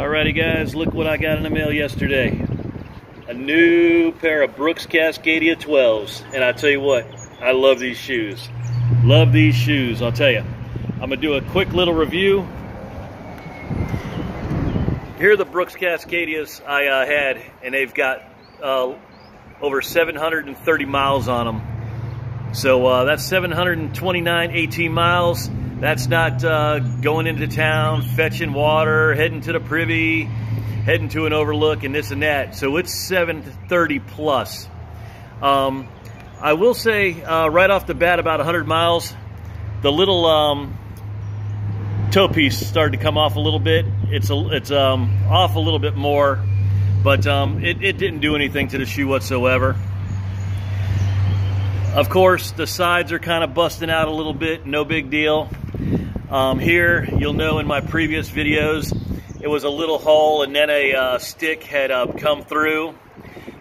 Alrighty guys, look what I got in the mail yesterday. A new pair of Brooks Cascadia 12s. And I tell you what, I love these shoes. Love these shoes, I'll tell you. I'm gonna do a quick little review. Here are the Brooks Cascadias I had, and they've got over 730 miles on them. So that's 729 18 miles. That's not going into town, fetching water, heading to the privy, heading to an overlook, and this and that. So it's 730 plus. I will say right off the bat, about 100 miles, the little toe piece started to come off a little bit. It's off a little bit more, but it didn't do anything to the shoe whatsoever. Of course, the sides are kind of busting out a little bit, no big deal. Here, you'll know in my previous videos, it was a little hole and then a stick had come through.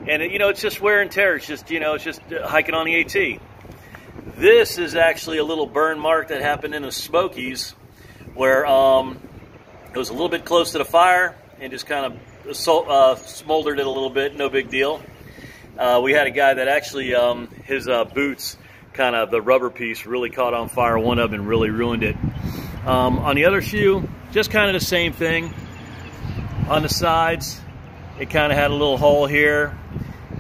And it's just wear and tear. It's just, it's just hiking on the AT. This is actually a little burn mark that happened in the Smokies, where it was a little bit close to the fire and just kind of smoldered it a little bit, no big deal. We had a guy that actually, his boots, kind of the rubber piece really caught on fire, one of them, and really ruined it. On the other shoe, just kind of the same thing. On the sides, it kind of had a little hole here,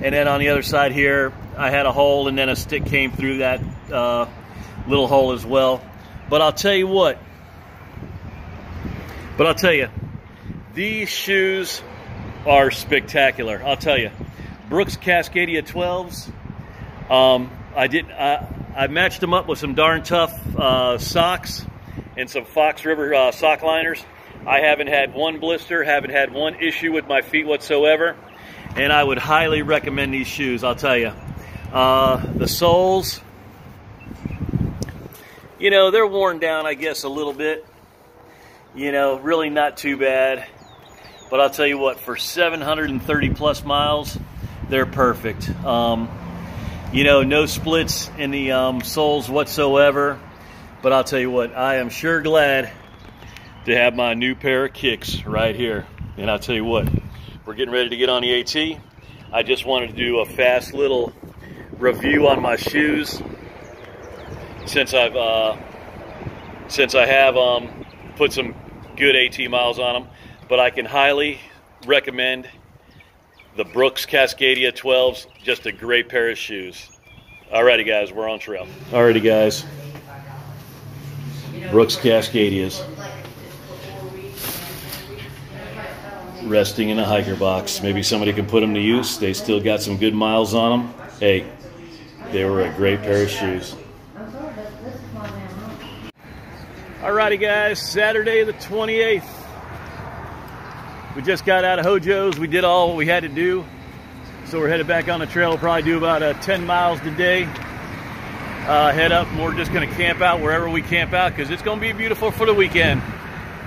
and then on the other side here, I had a hole, and then a stick came through that little hole as well. But I'll tell you what. These shoes are spectacular. I'll tell you. Brooks Cascadia 12s. I matched them up with some darn tough socks and some Fox River sock liners. I haven't had one blister, haven't had one issue with my feet whatsoever, and I would highly recommend these shoes, I'll tell you. The soles, they're worn down, I guess, a little bit. Really not too bad. But I'll tell you what, for 730 plus miles, they're perfect. No splits in the soles whatsoever. But I'll tell you what, I am sure glad to have my new pair of kicks right here. And I'll tell you what, we're getting ready to get on the AT. I just wanted to do a fast little review on my shoes since I have put some good AT miles on them. But I can highly recommend the Brooks Cascadia 12s. Just a great pair of shoes. Alrighty guys, we're on trail. Alrighty guys, Brooks Cascadias. Resting in a hiker box. Maybe somebody can put them to use. They still got some good miles on them. Hey, they were a great pair of shoes. Alrighty guys, Saturday the 28th. We just got out of Hojo's. We did all what we had to do. So we're headed back on the trail. We'll probably do about 10 miles today. Head up, and we're just going to camp out wherever we camp out because it's going to be beautiful for the weekend.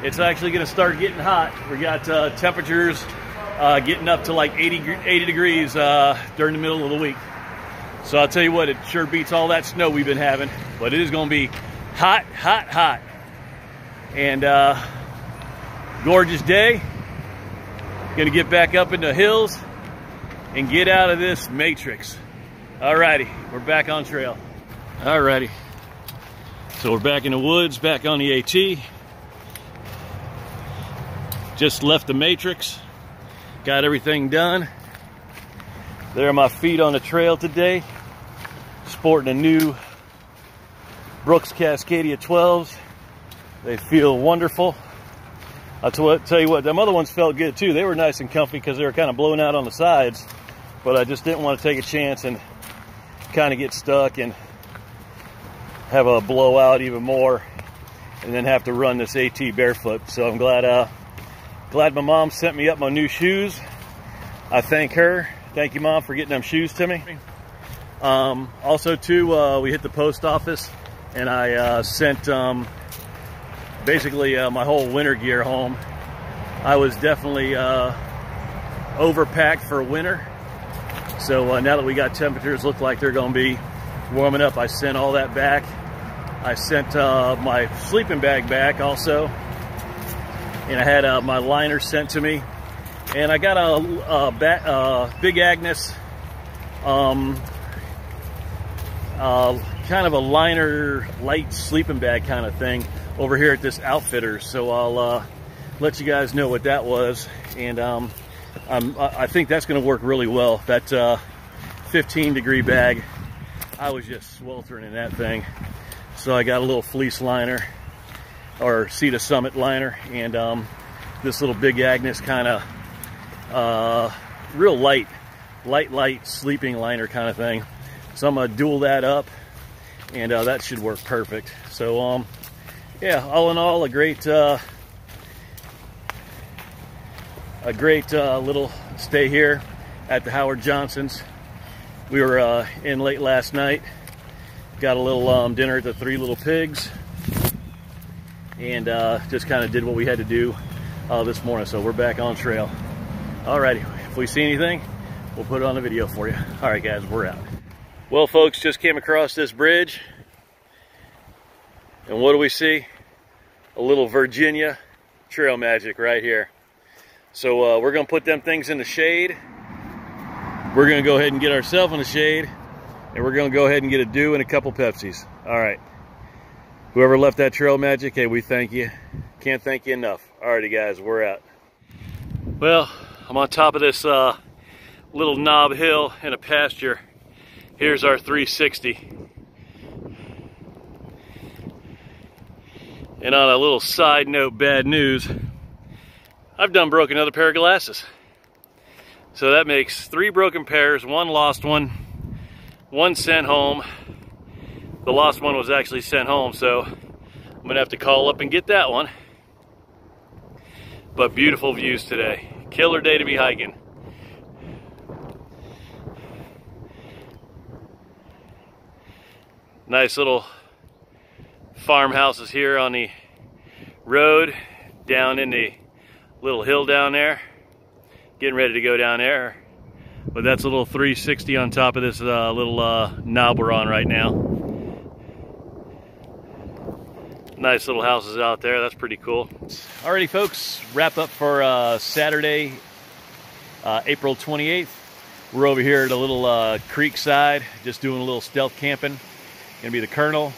It's actually going to start getting hot. We got temperatures getting up to like 80 degrees during the middle of the week. So I'll tell you what, it sure beats all that snow we've been having. But it is going to be hot, hot, hot. And gorgeous day. Gonna get back up in the hills and get out of this matrix. Alrighty, we're back on trail. Alrighty, so we're back in the woods, back on the AT. Just left the matrix, got everything done. There are my feet on the trail today, sporting a new Brooks Cascadia 12s. They feel wonderful. I'll tell you what, them other ones felt good too. They were nice and comfy because they were kind of blown out on the sides, but I just didn't want to take a chance and kind of get stuck and have a blowout even more and then have to run this AT barefoot. So I'm glad my mom sent me up my new shoes. I thank her. Thank you, Mom, for getting them shoes to me. Also too, we hit the post office and I sent basically my whole winter gear home. I was definitely overpacked for winter. So now that we got temperatures look like they're going to be warming up, I sent all that back. I sent my sleeping bag back also. and I had my liner sent to me, and I got a Big Agnes, kind of a liner light sleeping bag kind of thing over here at this outfitter. So I'll let you guys know what that was, and I think that's going to work really well. That 15-degree bag, I was just sweltering in that thing. So I got a little fleece liner, or Sea to Summit liner, and this little Big Agnes kind of real light sleeping liner kind of thing. So I'm gonna dual that up, and that should work perfect. So yeah, all in all, a great little stay here at the Howard Johnson's. We were in late last night, got a little dinner at the Three Little Pigs, and just kind of did what we had to do this morning. So we're back on trail. Alrighty, if we see anything, we'll put it on the video for you. Alright guys, we're out. Well folks, just came across this bridge, and what do we see? A little Virginia trail magic right here. So we're gonna put them things in the shade. We're gonna go ahead and get ourselves in the shade, and we're gonna go ahead and get a dew and a couple Pepsis. Alright, whoever left that trail magic, hey, we thank you. Can't thank you enough. Alrighty guys, we're out. Well, I'm on top of this little knob hill in a pasture. Here's our 360. And on a little side note, bad news, I've done broke another pair of glasses. So that makes 3 broken pairs, 1 lost one, 1 sent home. The lost one was actually sent home, so I'm gonna have to call up and get that one. But beautiful views today. Killer day to be hiking. Nice little farmhouses here on the road, down in the little hill down there. Getting ready to go down there. But that's a little 360 on top of this little knob we're on right now. Nice little houses out there. That's pretty cool. Alrighty folks, wrap up for Saturday, April 28th. We're over here at a little creek side, just doing a little stealth camping. Gonna be the Colonel,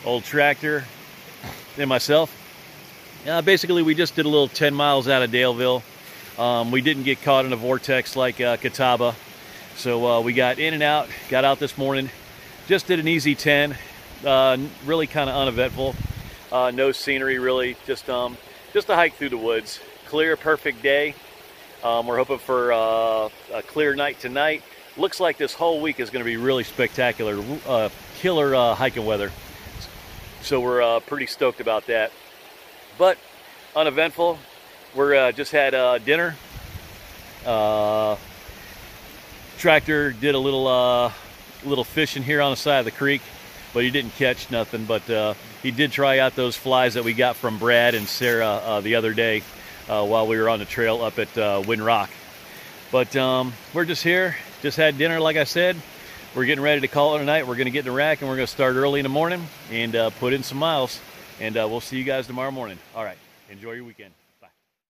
old tractor, and myself. Basically, we just did a little 10 miles out of Daleville. We didn't get caught in a vortex like Catawba, so we got in and out. Got out this morning, just did an easy 10. Really kind of uneventful. No scenery really. Just a hike through the woods. Clear, perfect day. We're hoping for a clear night tonight. Looks like this whole week is going to be really spectacular, killer hiking weather. So we're pretty stoked about that. But uneventful. We're just had dinner. Tractor did a little fishing here on the side of the creek, but he didn't catch nothing. But he did try out those flies that we got from Brad and Sarah the other day while we were on the trail up at Wind Rock. But we're just here. Just had dinner, like I said. We're getting ready to call it a night. We're going to get in the rack, and we're going to start early in the morning and put in some miles. And we'll see you guys tomorrow morning. All right. Enjoy your weekend.